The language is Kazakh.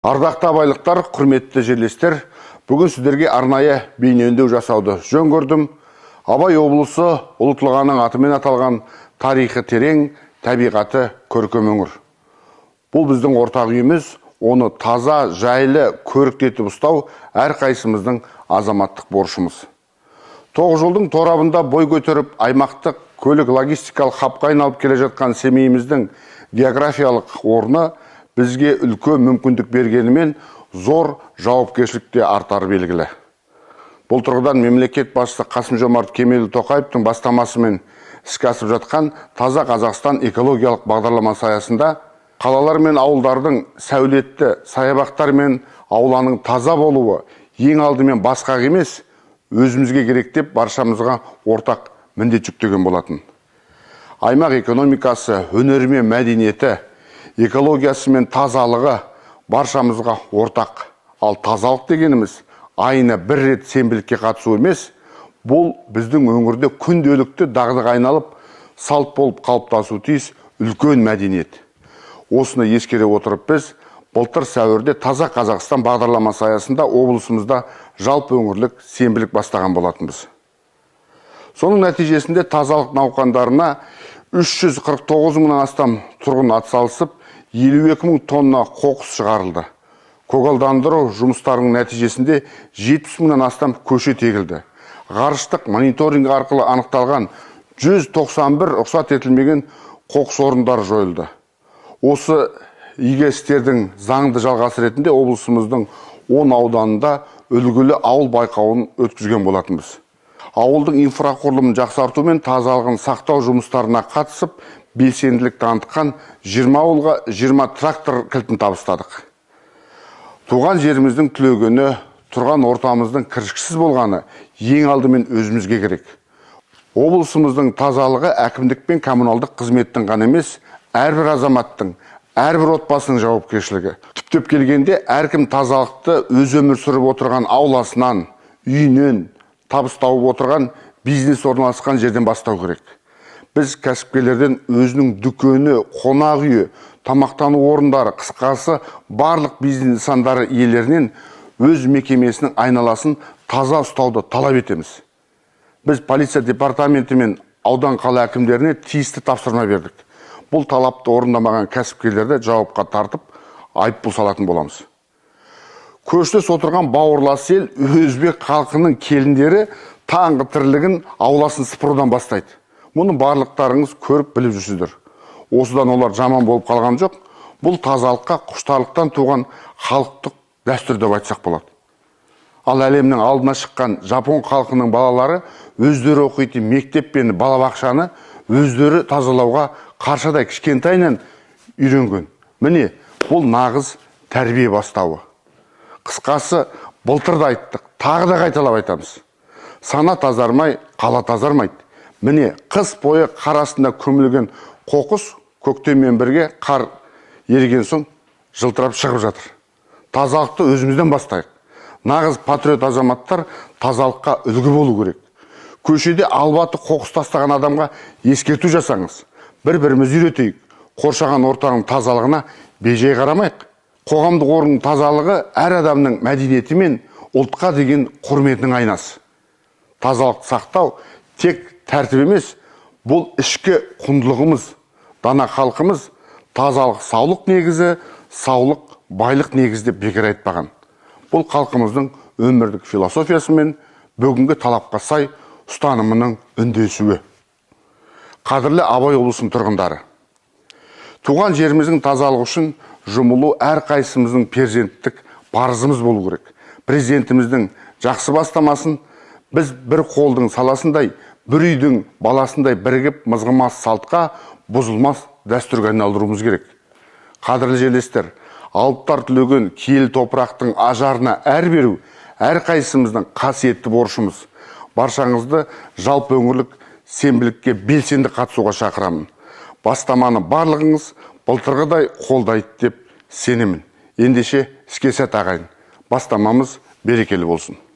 Ардақты абайлықтар, құрметті жерлестер, бүгін сіздерге арнайы бейнеүндеу жасауды жөн көрдім. Абай облысы ұлы тұлғаның атымен аталған тарихы терең, табиғаты көркем өңір. Бұл біздің ортақ үйіміз, оны таза, жайлы, көрікті етіп ұстау әрқайсымыздың азаматтық борышымыз. 9 жылдың торабында бой көтеріп, аймақтық көлік логистикалық хабқа айналып келе жатқан Семейіміздің географиялық орны бізге үлкен мүмкіндік бергенімен зор жауапкершілікте артары белгілі. Бұл тұрғыдан мемлекет басшысы Қасым-Жомарт Кемелұлы Тоқаевтың бастамасымен іске асып жатқан Таза Қазақстан экологиялық бағдарламасы аясында қалалар мен ауылдардың сәулетті саябақтар мен ауланың таза болуы ең алдымен басқаға емес, өзімізге керек деп баршамызға ортақ міндет жүктеген болатын. Аймақ экономикасы, өнері мен мәдениеті, экологиясы мен тазалығы баршамызға ортақ. Ал тазалық дегеніміз айына бір рет сенбілікке қатысу емес, бұл біздің өңірде күнделікті дағдыға айналып, салт болып қалыптасу тиіс үлкен мәдениет. Осыны ескере отырып біз былтыр сәуірде Таза Қазақстан бағдарламасы аясында облысымызда жалпы өңірлік сенбілік бастаған болатынбыз. Соның нәтижесінде тазалық науқандарына 349 мыңнан астам тұрғын атсалысып, 52 мың тонна қоқыс шығарылды. Көгалдандыру жұмыстарының нәтижесінде 70 мыңнан астам көшет егілді. Ғарыштық мониторинг арқылы анықталған 191 рұқсат етілмеген қоқыс орындары жойылды. Осы игі істердің заңды жалғасы ретінде облысымыздың 10 ауданында үлгілі ауыл байқауын өткізген болатынбыз. Ауылдың инфрақұрылымын жақсарту мен тазалығын сақтау жұмыстарына қатысып, белсенділік танытқан 20 ауылға 20 трактор кілтін табыстадық. Туған жеріміздің түлегені, тұрған ортамыздың кіршіксіз болғаны ең алдымен өзімізге керек. Облысымыздың тазалығы әкімдік пен коммуналдық қызметтің ғана емес, әрбір азаматтың, әрбір отбасының жауапкершілігі. Түптеп келгенде, әркім тазалықты өз өмір сүріп отырған ауласынан, үйінен, табыс тауып отырған бизнес орналасқан жерден бастау керек. Біз кәсіпкерлерден өзінің дүкені, қонақ үйі, тамақтану орындары, қысқасы барлық бизнес нысандары иелерінен өз мекемесінің айналасын таза ұстауды талап етеміз. Біз полиция департаменті мен аудан қала әкімдеріне тиісті тапсырма бердік. Бұл талапты орындамаған кәсіпкерлерді жауапқа тартып, айыппұл салатын боламыз. Көштес отырған бауырлас ел өзбек халқының келіндері таңғы тірлігін ауласын сыпырудан бастайды. Мұны барлықтарыңыз көріп біліп жүрсіздер. Осыдан олар жаман болып қалған жоқ. Бұл тазалыққа құштарлықтан туған халықтық дәстүр деп айтсақ болады. Ал әлемнің алдына шыққан Жапон халқының балалары өздері оқитын мектеп пен балабақшаны өздері тазалауға қаршадай кішкентайынан үйренген. Міне, бұл нағыз тәрбие бастауы. Қысқасы, былтыр да айттық, тағы да қайталап айтамыз. Сана тазармай, қала тазармайды. Міне, қыс бойы қар астында көмілген қоқыс көктеммен бірге қар еріген соң жылтырап шығып жатыр. Тазалықты өзімізден бастайық. Нағыз патриот азаматтар тазалыққа үлгі болу керек. Көшеде албаты қоқыс тастаған адамға ескерту жасаңыз. Бір-біріміз үйретейік. Қоршаған ортаның тазалығына бейжай қарамайық. Қоғамдық орынның тазалығы әр адамның мәдениеті мен ұлтқа деген құрметінің айнасы. Тазалықты сақтау тек тәртіп емес, бұл ішкі құндылығымыз. Дана халқымыз тазалық саулық негізі, саулық байлық негізі деп бекер айтпаған. Бұл халқымыздың өмірлік философиясы мен бүгінгі талапқа сай ұстанымының үндесуі. Қадірлі Абай облысының тұрғындары. Туған жеріміздің тазалығы үшін жұмылу әрқайсымыздың перзенттік парызымыз болу керек. Президентіміздің жақсы бастамасын біз бір қолдың саласындай, бір үйдің баласындай бірігіп мызғымас салтқа, бұзылмас дәстүрге айналдыруымыз керек. Қадірлі жерлестер, алыптар түлеген киелі топырақтың ажарына әр беру әрқайсымыздың қасиетті борышымыз. Баршаңызды жалпы өңірлік сенбілікке белсенді қатысуға шақырамын. Бастаманы барлығыңыз былтырғыдай қолдайды деп сенемін. Ендеше іске сәт ағайын. Бастамамыз берекелі болсын.